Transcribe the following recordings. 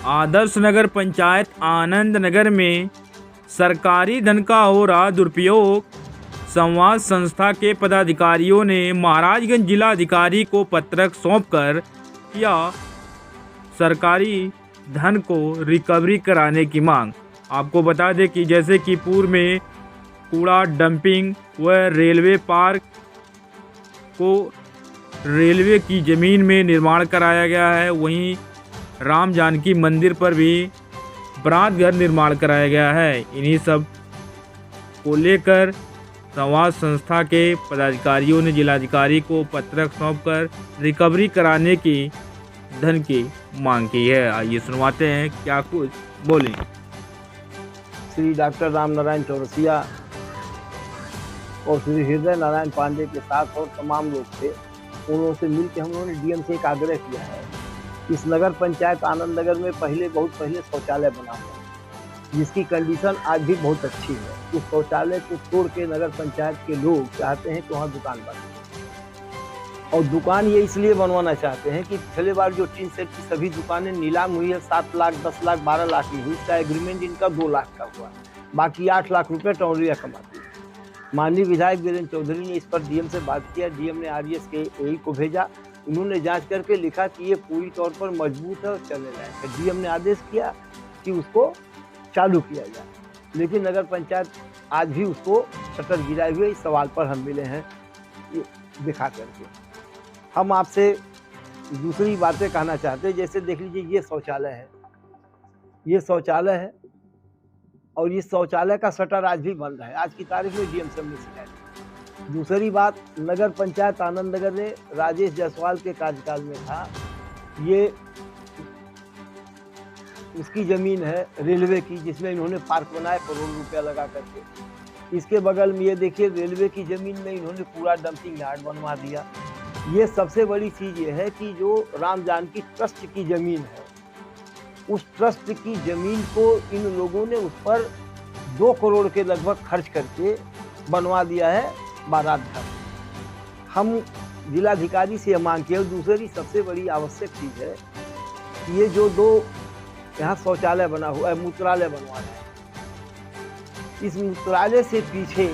आदर्श नगर पंचायत आनंद नगर में सरकारी धन का हो रहा दुरुपयोग। संवाद संस्था के पदाधिकारियों ने महाराजगंज जिला अधिकारी को पत्रक सौंपकर किया सरकारी धन को रिकवरी कराने की मांग। आपको बता दें कि जैसे कि पूर्व में कूड़ा डंपिंग व रेलवे पार्क को रेलवे की ज़मीन में निर्माण कराया गया है, वहीं राम जानकी मंदिर पर भी बरात घर निर्माण कराया गया है। इन्हीं सब को लेकर संवाद संस्था के पदाधिकारियों ने जिलाधिकारी को पत्रक सौंपकर रिकवरी कराने की धन की मांग की है। आइए सुनवाते हैं क्या कुछ बोले। श्री डॉक्टर राम नारायण चौरसिया और श्री हृदय नारायण पांडे के साथ और तमाम लोग थे, उन से मिलकर हम लोगों ने डीएम से एक आग्रह किया है। इस नगर पंचायत आनंद नगर में बहुत पहले शौचालय बना हुआ है, जिसकी कंडीशन आज भी बहुत अच्छी है। उस शौचालय को तोड़ के नगर पंचायत के लोग चाहते हैं कि वहाँ दुकान बने, और दुकान ये इसलिए बनवाना चाहते हैं कि पिछले बार जो टीन सेट की सभी दुकानें नीलाम हुई है 7 लाख, 10 लाख, 12 लाख में हुई, इसका एग्रीमेंट इनका 2 लाख का हुआ, बाकी 8 लाख रुपये टौरिया कमाती है। माननीय विधायक वीरेंद्र चौधरी ने इस पर डीएम से बात किया। डीएम ने आरजीएस के एई को भेजा, उन्होंने जांच करके लिखा कि ये पूरी तौर पर मजबूत है और चलने लायक है। डीएम ने आदेश किया कि उसको चालू किया जाए, लेकिन नगर पंचायत आज भी उसको शटर गिराए हुए इस सवाल पर हम मिले हैं ये दिखा करके। हम आपसे दूसरी बातें कहना चाहते हैं, जैसे देख लीजिए ये शौचालय है, ये शौचालय है और इस शौचालय का शटर आज भी बंद है। आज की तारीख में डीएम से हमने शिकायत। दूसरी बात, नगर पंचायत आनंद नगर ने राजेश जायसवाल के कार्यकाल में था, ये उसकी जमीन है रेलवे की, जिसमें इन्होंने पार्क बनाया करोड़ रुपया लगा करके। इसके बगल में ये देखिए रेलवे की जमीन में इन्होंने पूरा डंपिंग यार्ड बनवा दिया। ये सबसे बड़ी चीज ये है कि जो राम जानकी ट्रस्ट की जमीन है, उस ट्रस्ट की जमीन को इन लोगों ने उस पर 2 करोड़ के लगभग खर्च करके बनवा दिया है बारात घर। हम जिलाधिकारी से मांग किया। दूसरी सबसे बड़ी आवश्यक चीज है कि ये जो 2 यहाँ शौचालय बना हुआ है, मूत्रालय बनवा रहे हैं, इस मूत्रालय से पीछे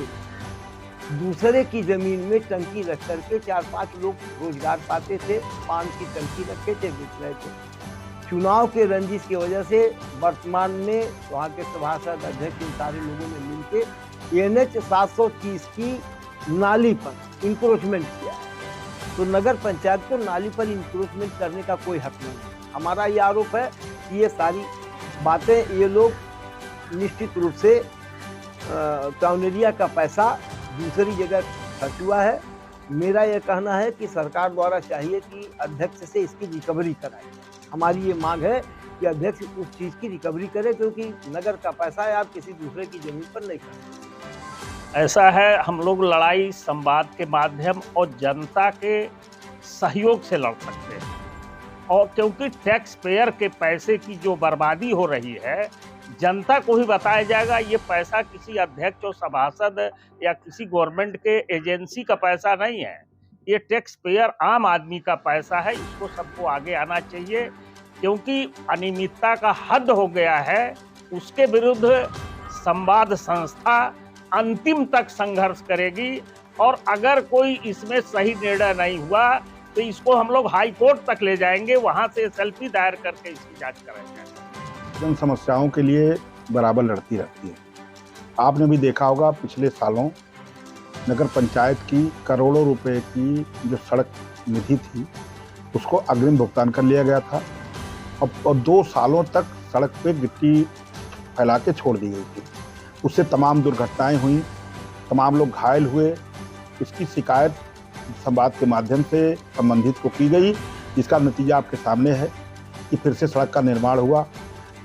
दूसरे की जमीन में टंकी रख करके 4-5 लोग रोजगार पाते थे, पान की टंकी रखे थे, बिक रहे थे। चुनाव के रंजिश की वजह से वर्तमान में वहाँ के सभासद अध्यक्ष इन सारे लोगों ने मिलकर NH 730 की नाली पर इंक्रोचमेंट किया है। तो नगर पंचायत को नाली पर इंक्रोचमेंट करने का कोई हक नहीं है। हमारा ये आरोप है कि ये सारी बातें ये लोग निश्चित रूप से टाउन एरिया का पैसा दूसरी जगह खर्च हुआ है। मेरा यह कहना है कि सरकार द्वारा चाहिए कि अध्यक्ष से इसकी रिकवरी कराए। हमारी ये मांग है कि अध्यक्ष उस चीज़ की रिकवरी करे, क्योंकि नगर का पैसा है, आप किसी दूसरे की जमीन पर नहीं कर। ऐसा है, हम लोग लड़ाई संवाद के माध्यम और जनता के सहयोग से लड़ सकते हैं, और क्योंकि टैक्स पेयर के पैसे की जो बर्बादी हो रही है, जनता को ही बताया जाएगा ये पैसा किसी अध्यक्ष और सभासद या किसी गवर्नमेंट के एजेंसी का पैसा नहीं है, ये टैक्स पेयर आम आदमी का पैसा है। इसको सबको आगे आना चाहिए, क्योंकि अनियमितता का हद हो गया है। उसके विरुद्ध संवाद संस्था अंतिम तक संघर्ष करेगी, और अगर कोई इसमें सही निर्णय नहीं हुआ तो इसको हम लोग हाई कोर्ट तक ले जाएंगे, वहां से SLP दायर करके इसकी जांच कराएंगे। जन समस्याओं के लिए बराबर लड़ती रहती है। आपने भी देखा होगा पिछले सालों नगर पंचायत की करोड़ों रुपए की जो सड़क निधि थी उसको अग्रिम भुगतान कर लिया गया था, और 2 सालों तक सड़क पे गिट्टी फैला के छोड़ दी गई थी। उससे तमाम दुर्घटनाएं हुई, तमाम लोग घायल हुए। इसकी शिकायत संवाद के माध्यम से संबंधित को की गई, जिसका नतीजा आपके सामने है कि फिर से सड़क का निर्माण हुआ,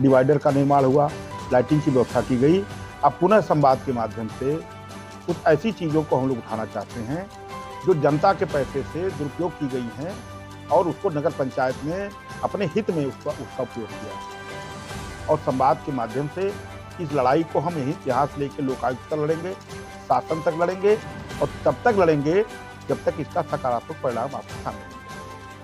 डिवाइडर का निर्माण हुआ, लाइटिंग की व्यवस्था की गई। अब पुनः संवाद के माध्यम से कुछ ऐसी चीज़ों को हम लोग उठाना चाहते हैं जो जनता के पैसे से दुरुपयोग की गई हैं, और उसको नगर पंचायत ने अपने हित में उसका उपयोग किया। और संवाद के माध्यम से इस लड़ाई को हम यहाँ से लेकर लोकायुक्त तक लड़ेंगे, शासन तक लड़ेंगे, और तब तक लड़ेंगे जब तक इसका सकारात्मक परिणाम आपके सामने